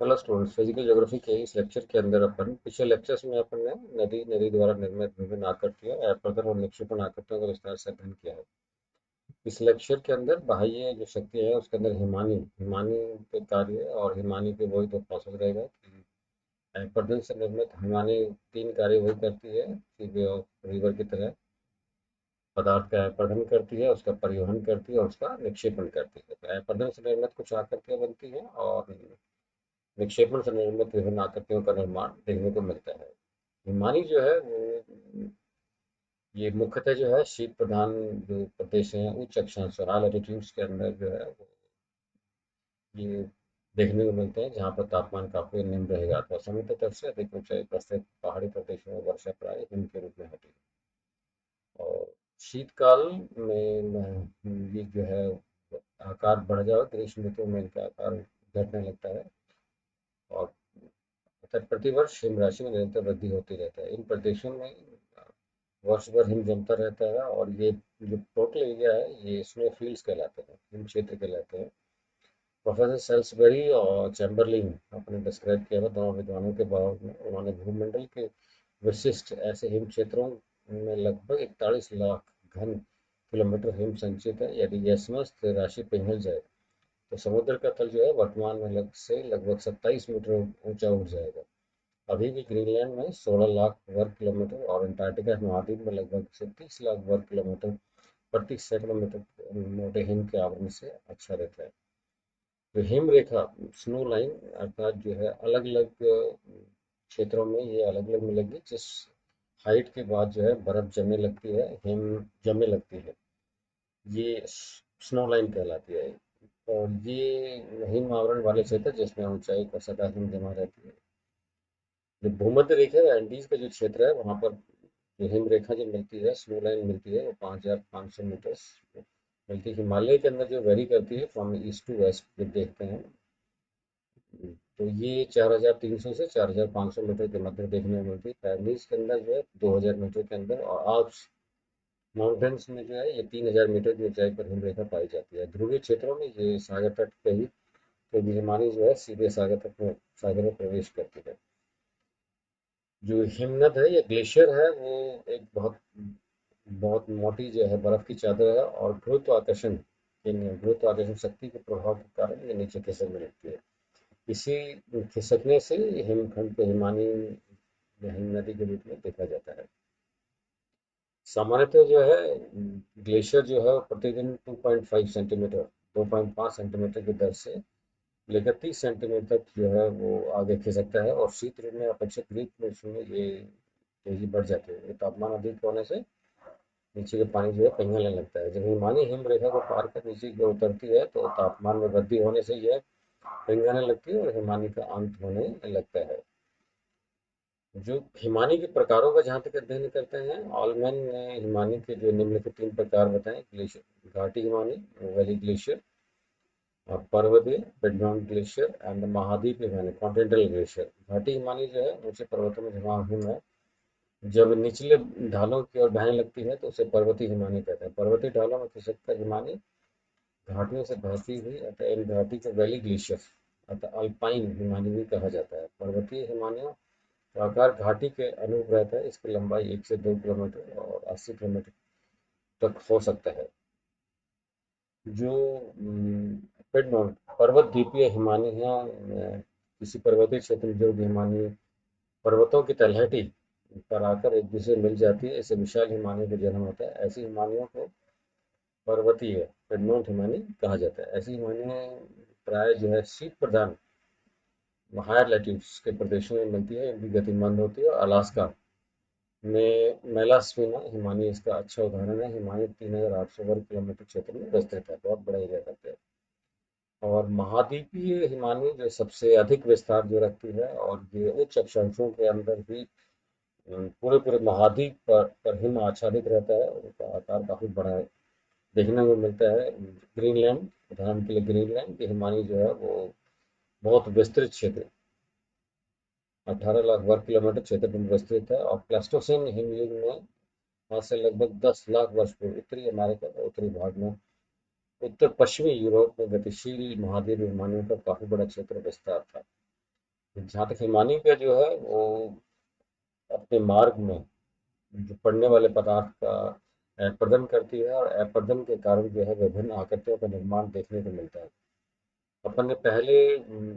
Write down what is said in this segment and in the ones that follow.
Hello students, physical geography के इस lecture के अंदर अपन पिछले लेक्चर्स में अपन ने नदी नदी द्वारा निर्मित विभिन्न आकृतियों अपर्दन और निक्षेपण आकृतियों का विस्तार से अध्ययन किया है। इस लेक्चर के अंदर बाह्य जो शक्ति है उसके अंदर हिमानी हिमानी के कार्य और हिमानी के वही तो प्रोसेस रहेगा कि अपर्दन से निर्मित हिमानी तीन कार्य वही करती है सीधे और रिवर की तरह पदार्थ का अपर्दन करती है, उसका परिवहन करती है और उसका निक्षेपण करती है। तो अपर्दन से निर्मित कुछ आकृतियां बनती हैं और विक्षेपण से निर्मित विभिन्न आकृतियों का निर्माण देखने को मिलता है। हिमानी जो है वो ये मुख्यतः जो है शीत प्रधान जो प्रदेश हैं उच्च अक्षांश हाई लैटिट्यूड्स के अंदर जो है वो ये देखने को मिलते हैं, जहाँ पर तापमान काफी निम्न रहेगा अथवा समुद्र तट से अधिक ऊंचाई पर स्थित पहाड़ी प्रदेशों में वर्षा प्राय हिम के रूप में होती है। और शीतकाल में ये जो है आकार बढ़ जाए, ग्रीष्म ऋतु में इनका आकार घटने लगता है और अर्थात प्रतिवर्ष हिम राशि में निरंतर वृद्धि होती रहता है। इन प्रदेशों में वर्ष भर हिम जमता रहता है और ये जो टोटल एरिया है ये स्नो फील्ड्स कहलाते हैं, हिम क्षेत्र कहलाते हैं। प्रोफेसर सेल्सबरी और चैम्बरलिन अपने डिस्क्राइब किया था दोनों विद्वानों के बाद में। उन्होंने भूमंडल के विशिष्ट ऐसे हिम क्षेत्रों में लगभग 41 लाख घन किलोमीटर हिम संचित है। यदि यह समस्त राशि पिघल जाए तो समुद्र का तल जो है वर्तमान में लगभग 27 मीटर ऊंचा उठ जाएगा। अभी भी ग्रीनलैंड में 16 लाख वर्ग किलोमीटर और अंटार्कटिका महाद्वीप में लगभग से 30 लाख वर्ग किलोमीटर प्रति सैकड़ों मीटर मोटे हिम के आवरण से अच्छा रहता है। तो हिम रेखा स्नो लाइन अर्थात जो है अलग अलग क्षेत्रों में ये अलग अलग मिलेगी, जिस हाइट के बाद जो है बर्फ जमने लगती है, हिम जमने लगती है, ये स्नो लाइन कहलाती है। और ये हिम आवरण वाले क्षेत्र जिसमें ऊंचाई पर सदा हिम जमा रहती है। जो भूमध्य रेखा है एंडीज का जो क्षेत्र है वहाँ पर जो हिम रेखा जो मिलती है, स्नो लाइन मिलती है, वो 5,500 मीटर मिलती है। हिमालय के अंदर जो वेरी करती है फ्रॉम ईस्ट टू वेस्ट जब देखते हैं तो ये 4,300 से 4,500 मीटर के मध्य देखने को मिलती है। पैरनीज के अंदर जो है 2,000 मीटर के अंदर और आल्प्स माउंटेन्स में जो है ये 3,000 मीटर की ऊंचाई पर हिम रेखा पाई जाती है। ध्रुवीय क्षेत्रों में ये सागर तट पे ही तो हिमानी जो है सीधे सागर में प्रवेश करती है। जो हिमनद है या ग्लेशियर है वो एक बहुत बहुत मोटी जो है बर्फ की चादर है और गुरुत्वाकर्षण शक्ति के प्रभाव के कारण ये नीचे खिसकने लगती है। इसी खिसकने से हिमखंड को हिमानी या हिम नदी के रूप में देखा जाता है। सामान्यतः जो है ग्लेशियर जो है वो प्रतिदिन 2.5 सेंटीमीटर 2.5 सेंटीमीटर की दर से लेकर 30 सेंटीमीटर तक जो है वो आगे खिसकता है और शीत ऋतु में अपेक्षित ग्रीक मौसम में ये तेजी बढ़ जाती है। तापमान अधिक होने से नीचे का पानी जो है पिघलने लगता है। जब हिमानी हिम रेखा को पार कर नीचे की ओर उतरती है तो तापमान में वृद्धि होने से यह पिघलने लगती है और हिमानी का अंत होने लगता है। जो हिमानी के प्रकारों का जहाँ तक अध्ययन करते हैं, ऑलमैन ने हिमानी के जो निम्नलिखित 3 प्रकार बताए। ग्लेशियर घाटी हिमानी, वैली ग्लेशियर, पर्वतीय पिडमॉन्ट ग्लेशियर एंड महाद्वीप हिमानी कॉन्टिनेंटल ग्लेशियर। घाटी हिमानी जो है ऊंचे पर्वतों में जमा हिम है, जब निचले ढालों की ओर बहने लगती है तो उसे पर्वतीय हिमानी कहते हैं। पर्वतीय ढालों में खिसककर हिमानी घाटियों से बहती हुई अतः इन घाटी को वैली ग्लेशियर अतः अल्पाइन हिमानी भी कहा जाता है। पर्वतीय हिमानियों का आकार घाटी के अनुरूप रहता है। इसकी लंबाई 1 से 2 किलोमीटर और 80 किलोमीटर तक हो सकता है। जो पिडमॉन्ट पर्वत द्वीपीय हिमानियाँ किसी पर्वतीय क्षेत्र में जो भी हिमानी पर्वतों की तलहटी पर आकर एक दूसरे मिल जाती है, इससे विशाल हिमालय का जन्म होता है। ऐसी हिमालयों को पर्वतीय पिडमॉन्ट हिमानी कहा जाता है। ऐसी हिमालय प्राय जो है शीत प्रधान हायर लैट्यूड्स के प्रदेशों में मिलती है, इनकी गति मंद होती है। और अलास्का में मेलास्पिना हिमानी इसका अच्छा उदाहरण है। हिमानी 3,800 वर्ग किलोमीटर क्षेत्र में विस्तृत है, बहुत बड़ा एरिया करते हैं। और महाद्वीपीय हिमानी जो सबसे अधिक विस्तार जो रखती है और ये उच्च अक्षांशों के अंदर भी पूरे पूरे महाद्वीप पर हिम आच्छादित रहता है। उनका आकार काफी बड़ा है, देखने को मिलता है। ग्रीनलैंड उदाहरण के लिए ग्रीनलैंड की हिमानी जो है वो बहुत विस्तृत क्षेत्र 18 लाख वर्ग किलोमीटर क्षेत्र में विस्तृत है। और प्लेस्टोसीन हिमयुग में आज से लगभग 10 लाख वर्ष पूर्व उत्तरी अमेरिका के उत्तरी भाग में उत्तर पश्चिमी यूरोप में गतिशील महाद्वीप हिमानियों का काफी बड़ा क्षेत्र विस्तार था। जहाँ तक हिमानी का जो है वो अपने मार्ग में जो पड़ने वाले पदार्थ का अपरदन करती है, और अपरदन के कारण जो है विभिन्न आकृतियों का निर्माण देखने को मिलता है। अपन ने पहले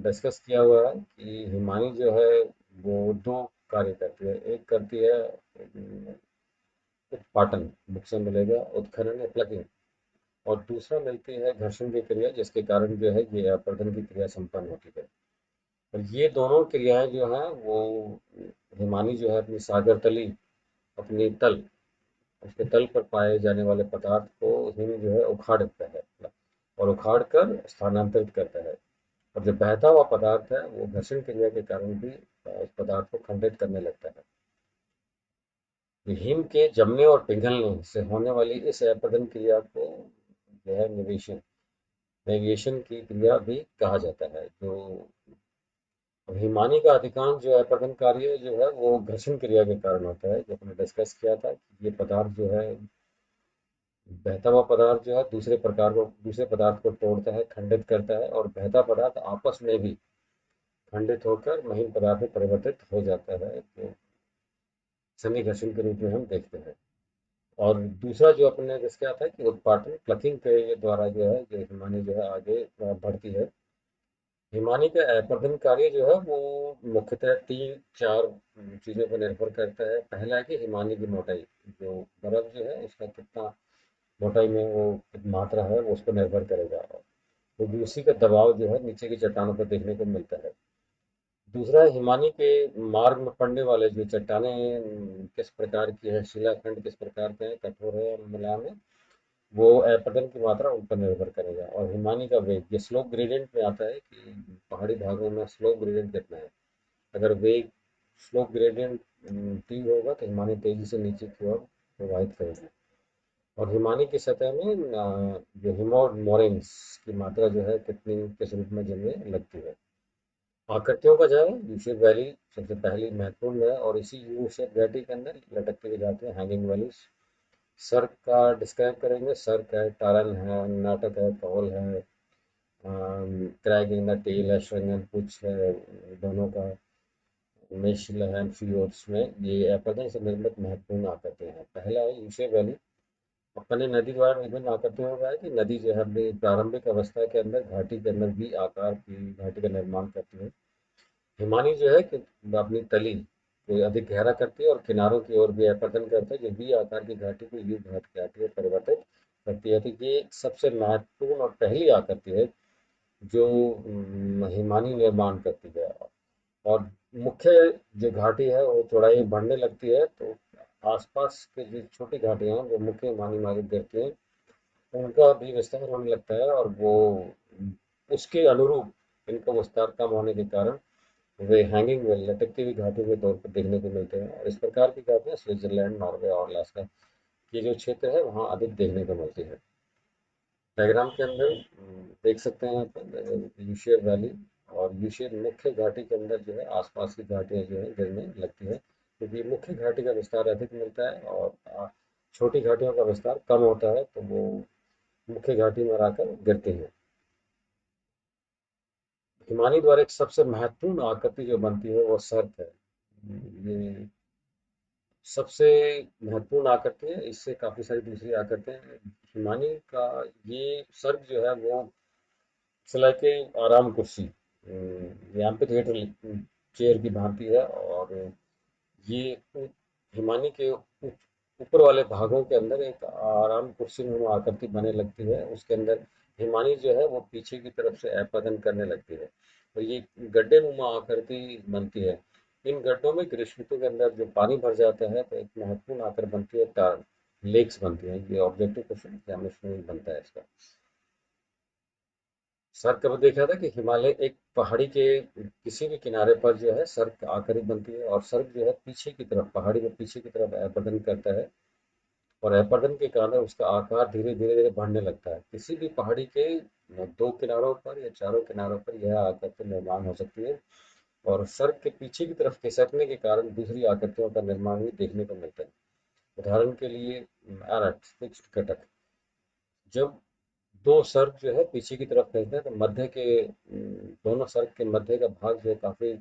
डिस्कस किया हुआ है कि हिमानी जो है वो दो कार्य करती है। एक करती है उत्पाटन, बुक से मिलेगा उत्खनन या प्लगिंग, और दूसरा मिलती है घर्षण की क्रिया, जिसके कारण जो है ये अपरदन की क्रिया संपन्न होती है। और ये दोनों क्रियाएं जो हैं वो हिमानी जो है अपनी सागर तली, अपनी तल, उसके तल पर पाए जाने वाले पदार्थ को हिम जो है उखाड़ देता है और उखाड़ कर स्थानांतरित करता है। और जो बहता हुआ पदार्थ है वो घर्षण क्रिया के कारण भी उस पदार्थ को खंडित करने लगता है। तो हिम के जमने और पिघलने से होने वाली इस अपरदन क्रिया को जो है नेविएशन की क्रिया भी कहा जाता है। जो हिमानी का अधिकांश जो अपरदन कार्य जो है वो घर्षण क्रिया के कारण होता है। जो हमने डिस्कस किया था कि ये पदार्थ जो है, बहता हुआ पदार्थ जो है दूसरे पदार्थ को तोड़ता है, खंडित करता है, और बहता पदार्थ आपस में भी खंडित होकर महीन पदार्थ में परिवर्तित हो जाता है, तो सनी घर्षण के रूप में हम देखते हैं। और दूसरा जो अपने जिसके आता है कि उत्पाटन प्लकिंग के द्वारा जो है जो हिमानी जो है आगे बढ़ती है। हिमानी का अपरदन कार्य जो है वो मुख्यतः तीन चार चीज़ों पर निर्भर करता है। पहला है कि हिमानी की मोटाई, जो बर्फ जो है उसका कितना मोटाई में वो मात्रा है वो उस पर निर्भर करेगा, क्योंकि उसी का दबाव जो है नीचे की चट्टानों पर देखने को मिलता है। दूसरा है हिमानी के मार्ग में पड़ने वाले जो चट्टानें किस प्रकार की है, शिलाखंड किस प्रकार के हैं, कठोर है या मुलायम है, वो अपरदन की मात्रा उन पर निर्भर करेगा। और हिमानी का वेग ये स्लोप ग्रेडियंट में आता है कि पहाड़ी भागों में स्लोप ग्रेडियंट कितना है। अगर वेग स्लोप ग्रेडियंट तीव्र होगा तो हिमानी तेजी से नीचे की ओर प्रवाहित करेगी। और हिमानी की सतह में जो हिमो मोरेन्स की मात्रा जो है कितनी किस रूप में जमने लगती है। आकृतियों का जो है यू शेप वैली सबसे पहली महत्वपूर्ण है, और इसी यू शेप वैली के अंदर लटकते हुए जाते हैं हैंगिंग वैलीज। सर्क का डिस्क्राइब करेंगे। सर्क है, टारन है, नाटक है, कॉल है, क्रैग इन द टेल है, श्रृंगन पुछ है, दोनों का मिश्ल है, फ्यूर्स में ये अपरदन से निर्मित महत्वपूर्ण आकृति हैं। पहला है यूशे वैली। अपने नदी द्वारा विभिन्न आकृतियों का है कि नदी जो है अपनी प्रारंभिक अवस्था के अंदर घाटी के अंदर भी आकार की घाटी का निर्माण करती है। हिमानी जो है कि अपनी तली को अधिक गहरा करती है और किनारों की ओर भी अपरदन करता है, जो वी आकार की घाटी को यू घाटी में परिवर्तित करती है। तो ये सबसे महत्वपूर्ण और पहली आकृति है जो हिमानी निर्माण करती है। और मुख्य जो घाटी है वो चौड़ाई बढ़ने लगती है, तो आसपास के जो छोटी घाटियां हैं जो मुख्य हिमानी मार्ग गिरती हैं उनका भी विस्तार होने लगता है, और वो उसके अनुरूप इनका विस्तार कम होने के कारण वे हैंगिंग वेल लटकती हुई घाटी के तौर पर देखने को मिलते हैं। और इस प्रकार की घाटियां स्विट्जरलैंड, नॉर्वे और अलास्का ये जो क्षेत्र है वहाँ अधिक देखने को मिलती है। डायग्राम के अंदर देख सकते हैं आप यूशियर वैली, और यूशियर मुख्य घाटी के अंदर जो है आसपास की घाटियां जो है गिरने लगती है, क्योंकि मुख्य घाटी का विस्तार अधिक मिलता है और छोटी घाटियों का विस्तार कम होता है, तो वो मुख्य घाटी में आकर गिरती हैं। हिमानी द्वारा एक सबसे महत्वपूर्ण आकृति जो बनती है वो सर्प है। ये सबसे महत्वपूर्ण आकृति है। इससे काफी सारी दूसरी आकृतियां हैं। हिमानी का ये सर्प जो है वो सलाइके आराम कुर्सी एम्पी थिएटर चेयर की भांति है, और ये हिमानी के ऊपर वाले भागों के अंदर एक आराम कुर्सी नुमा आकृति बने लगती है। उसके अंदर हिमानी जो है वो पीछे की तरफ से अपतन करने लगती है, और ये गड्ढे नुमा आकृति बनती है। इन गड्ढों में ग्रीष्म ऋतु के अंदर जो पानी भर जाता है तो एक महत्वपूर्ण आकर बनती है टार लेक्स बनती है। ये ऑब्जेक्टिव क्वेश्चन एग्जामिनेशन में बनता है इसका। सर कब देखा था कि हिमालय एक पहाड़ी के किसी भी किनारे पर जो है सर्प आकृति बनती है, और सर्प जो है पीछे की तरफ पहाड़ी के पीछे की तरफ अपरदन करता है, और अपरदन के कारण उसका आकार धीरे धीरे धीरे बढ़ने लगता है। किसी भी पहाड़ी के दो किनारों पर या चारों किनारों पर यह आकृति निर्माण हो सकती है, और सर्प के पीछे की तरफ खिसकने के कारण दूसरी आकृतियों का निर्माण भी देखने को मिलता है। उदाहरण के लिए एरट फिक्स्ड घटक, जब दो सर्प जो है पीछे की तरफ खींचते हैं तो मध्य के दोनों सर्प के मध्य का भाग जो है काफी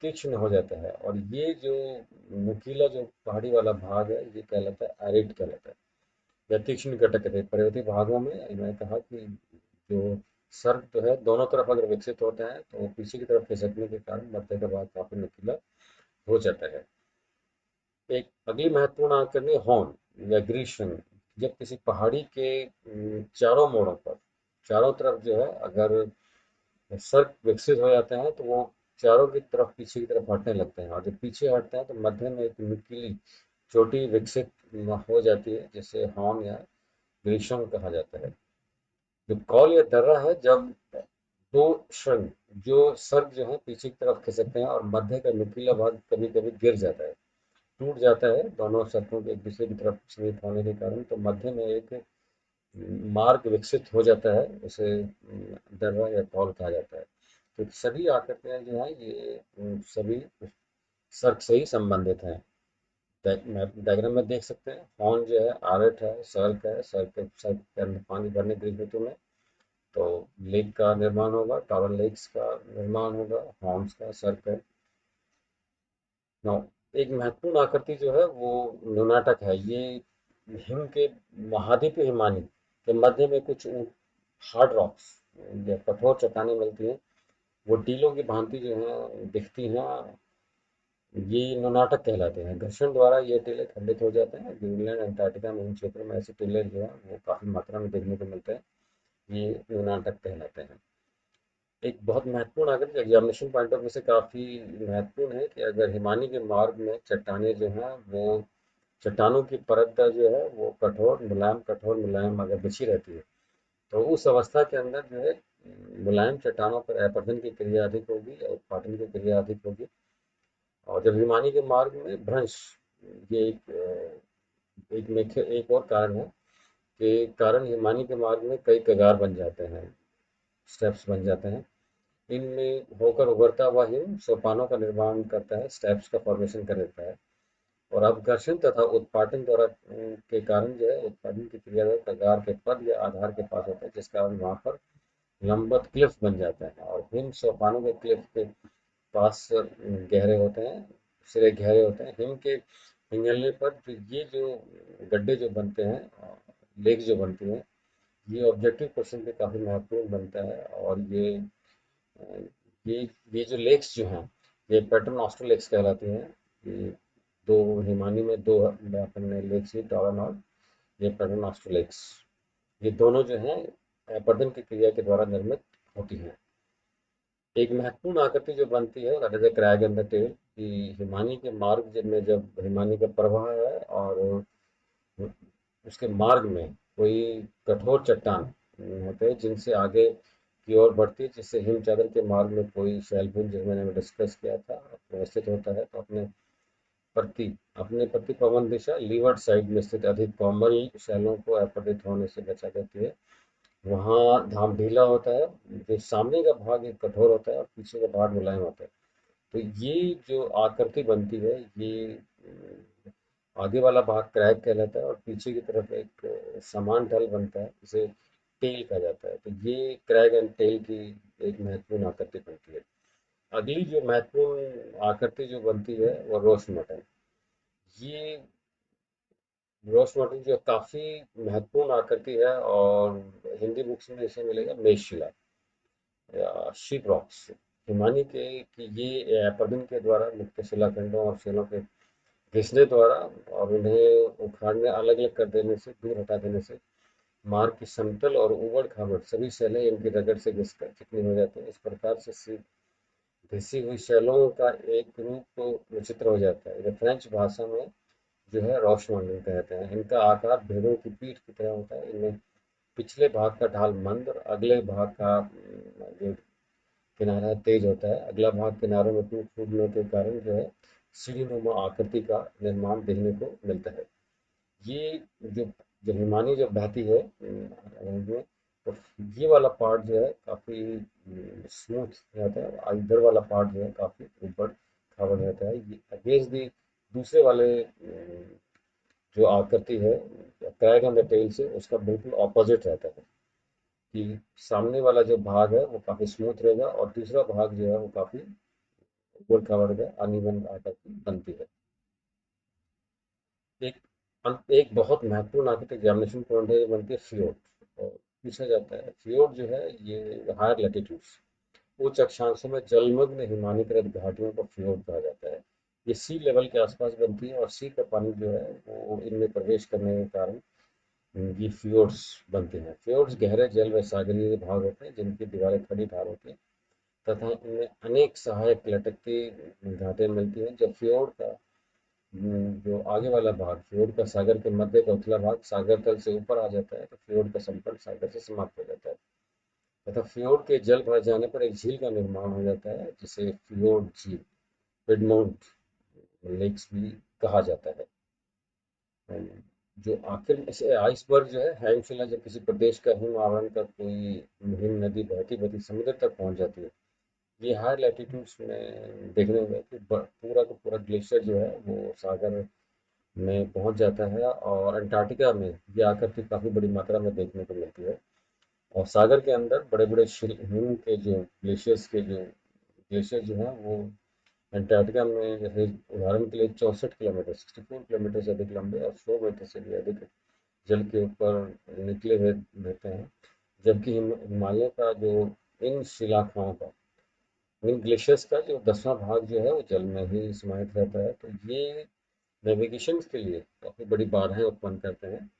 तीक्ष्ण हो जाता है, और ये जो नुकीला जो पहाड़ी वाला भाग है ये कहलाता है एरिड कहलाता है, या तीक्ष्ण कटक कहते हैं। पर्वतीय भागों में मैंने कहा कि जो सर्ग जो है दोनों तरफ अगर विकसित होते हैं तो वो पीछे की तरफ खिसकने के कारण मध्य का भाग काफी नुकीला हो जाता है। एक अगली महत्वपूर्ण आंकड़नी हॉर्न या ग्रीष्म। जब किसी पहाड़ी के चारों मोड़ों पर, चारों तरफ जो है अगर सर्प विकसित हो जाते हैं तो वो चारों की तरफ पीछे की तरफ हटने लगते हैं, और जब पीछे हटते हैं तो मध्य में एक नुकीली चोटी विकसित हो जाती है जिसे हॉर्न या ग्रीष्म कहा जाता है। जो कॉल या दर्रा है, जब दो श्रृंग जो सर्ग जो है पीछे की तरफ खिसकते हैं और मध्य का नुकीला भाग कभी कभी गिर जाता है, टूट जाता है दोनों सर्पों के एक दूसरे की तरफ समीप होने के कारण, तो मध्य में एक मार्ग विकसित हो जाता है, उसे दर्रा या कॉल कहा जाता है। तो सभी आकृतियां जो हैं ये सभी सर्क से ही संबंधित हैं। डायग्राम में देख सकते हैं, हॉर्न जो है आर्ट है, सर्क के अंदर पानी भरने की ऋतु में तो लेक का निर्माण होगा, टॉरल लेक्स का निर्माण होगा, हॉर्न्स का सर्क है। नौ, एक महत्वपूर्ण आकृति जो है वो नुनाटक है। ये हिम के महाद्वीपीय हिमानी के मध्य में कुछ हार्ड रॉक्स या कठोर चट्टानें मिलती हैं, वो टीलों की भांति जो है दिखती हैं, ये नुनाटक कहलाते हैं। घर्षण द्वारा ये टीले खंडित हो जाते हैं। ग्रीनलैंड अंटार्कटिका में इन क्षेत्रों में ऐसे टीले जो है वो काफी मात्रा में देखने को मिलते हैं, ये नुनाटक कहलाते हैं। एक बहुत महत्वपूर्ण अगर एग्जामिनेशन पॉइंट ऑफ व्यू से काफी महत्वपूर्ण है कि अगर हिमानी के मार्ग में चट्टानें जो हैं वो चट्टानों की परत जो है वो कठोर मुलायम अगर बिछी रहती है तो उस अवस्था के अंदर जो है मुलायम चट्टानों पर अपरदन की क्रिया अधिक होगी और उत्पाटन की क्रिया अधिक होगी। और जब हिमानी के मार्ग में भ्रंश, ये एक और कारण है कि कारण हिमानी के मार्ग में कई कगार बन जाते हैं, स्टेप्स बन जाते हैं। इनमें होकर उभरता हुआ हिम सोपानों का निर्माण करता है, स्टेप्स का फॉर्मेशन कर देता है, और अपघर्षण तथा उत्पाटन द्वारा के कारण जो है उत्पादन की क्रिया जो है कगार के पद या आधार के पास होता है, जिस कारण वहां पर लंबवत क्लिफ बन जाता है, और हिम सोपानों के क्लिफ के पास गहरे होते हैं, सिरे गहरे होते हैं। हिम के पिघलने पर जो गड्ढे जो बनते हैं, लेक जो बनती हैं, ये ऑब्जेक्टिव क्वेश्चन पे काफी महत्वपूर्ण बनता है। और ये ये जो लेक्स जो हैं ये पैटर्न ऑस्ट्रो लेक्स कहलाती हैं। ये दो हिमानी में दो अपन ने लेक्स ही, टॉरन और ये पैटर्न ऑस्ट्रो लेक्स, ये दोनों जो हैं अपरदन की क्रिया के द्वारा निर्मित होती हैं। एक महत्वपूर्ण आकृति जो बनती है that is a crag in the tail, कि हिमानी के मार्ग में जब हिमानी का प्रवाह है और उसके मार्ग में कोई कठोर चट्टान होते हैं जिनसे आगे की ओर बढ़ती है, जिससे हिम चादर के मार्ग में कोई शैलपुंज जो मैंने डिस्कस किया था व्यवस्थित होता है, तो अपने प्रति पवन दिशा लीवर्ड साइड में स्थित अधिक कोमल शैलों को अपरदित होने से बचा देती है। वहाँ धाम ढीला होता है, जो सामने का भाग एक कठोर होता है और पीछे का भाग मुलायम होता है। तो ये जो आकृति बनती है ये आगे वाला भाग क्रैक कहलाता है और पीछे की तरफ एक समान ढाल बनता है, इसे टेल कहा जाता है। तो ये क्रैक एंड टेल की एक महत्वपूर्ण आकृति बनती है। अगली जो महत्वपूर्ण आकृति जो बनती है वो रोस मटन। ये रोस मटन जो काफी महत्वपूर्ण आकृति है, और हिंदी बुक्स में इसे मिलेगा मेषशिला या शीप रॉक्स। हिमानी के कि ये अपरदन के द्वारा मुक्त शिलाखंडों और शिलों के घिसने द्वारा और उन्हें उखाड़ने, अलग अलग कर देने से, दूर हटा देने से मार्ग की समतल और उबड़ खाबड़ सभी शैलें इनकी रगड़ से घिसकर चिकनी हो जाती हैं। इस प्रकार से घिसी हुई शैलों का एक रूप विचित्र हो जाता है। इसे फ्रेंच भाषा में जो है रॉश मॉडल कहते हैं। इनका आकार भेड़ों की पीठ की तरह होता है। इनमें पिछले भाग का ढाल मंद और अगले भाग का जो किनारा तेज होता है। अगला भाग किनारों में टूट फूटने के कारण जो है सीढ़ीनुमा आकृति का निर्माण देखने को मिलता है। ये जो जो हिमानी जब बहती है में, तो ये वाला पार्ट जो है काफी स्मूथ रहता है, और इधर वाला पार्ट जो है काफी ऊपर खाबड़ रहता है। ये अगेंस्ट दी दूसरे वाले जो आकृति है क्रैग ऑन द टेल से उसका बिल्कुल ऑपोजिट रहता है, कि सामने वाला जो भाग है वो काफी स्मूथ रहेगा और दूसरा भाग जो है वो काफी ऊबड़ खाबड़ का अनइवन आकृति बनती है। एक एक बहुत महत्वपूर्ण आकृति एग्जामिनेशन पॉइंट है, ये बनती है फियोर्ड। और पूछा जाता है फियोर्ड जो है ये हायर लैटिट्यूड्स, उच्च अक्षांशों में जलमग्न हिमानीकृत घाटियों को फियोर्ड कहा जाता है। ये सी लेवल के आसपास बनती है और सी का पानी जो है वो इनमें प्रवेश करने के कारण ये फियोर्ड्स बनते हैं। फियोर्ड्स गहरे जल व सागरीय भाग होते हैं जिनकी दीवारें खड़ी ढाल होती हैं तथा इनमें अनेक सहायक लटकती घाटियां मिलती हैं। जब फियोर्ड का जो आगे वाला भाग, फ्योर्ड का सागर के मध्य का उथला भाग सागर तल से ऊपर आ जाता है तो फ्योर्ड का संपर्क सागर से समाप्त हो जाता है तथा फ्योर्ड के जल भर जाने पर एक झील का निर्माण हो जाता है जिसे फ्योर्ड झील, पिडमोंट लेक्स भी कहा जाता है। जो आखिर इसे आइसबर्ग जो है हैंगशिला, जब किसी प्रदेश का हिम आवरण का कोई हिम नदी बहती बहती समुद्र तक पहुंच जाती है। ये हायर लैटिट्यूड्स में देखने में कि पूरा का पूरा ग्लेशियर जो है वो सागर में पहुंच जाता है और अंटार्कटिका में ये आकृति काफ़ी बड़ी मात्रा में देखने को मिलती है। और सागर के अंदर बड़े बड़े हिम के जो ग्लेशियर जो हैं वो अंटार्कटिका में, जैसे उदाहरण के लिए 64 किलोमीटर 64 किलोमीटर से अधिक लंबे और 100 मीटर से भी अधिक जल के ऊपर निकले हुए रहते हैं। जबकि हिमालय का जो इन शिलाखाओं का, इन ग्लेशियर्स का जो 10वां भाग जो है वो जल में ही समाहित रहता है। तो ये नेविगेशन के लिए काफ़ी बड़ी बाधाएं उत्पन्न करते हैं।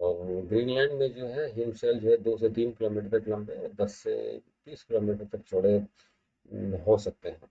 और ग्रीनलैंड में जो है हिमशैल जो है 2 से 3 किलोमीटर तक लंबे और 10 से 30 किलोमीटर तक चौड़े हो सकते हैं।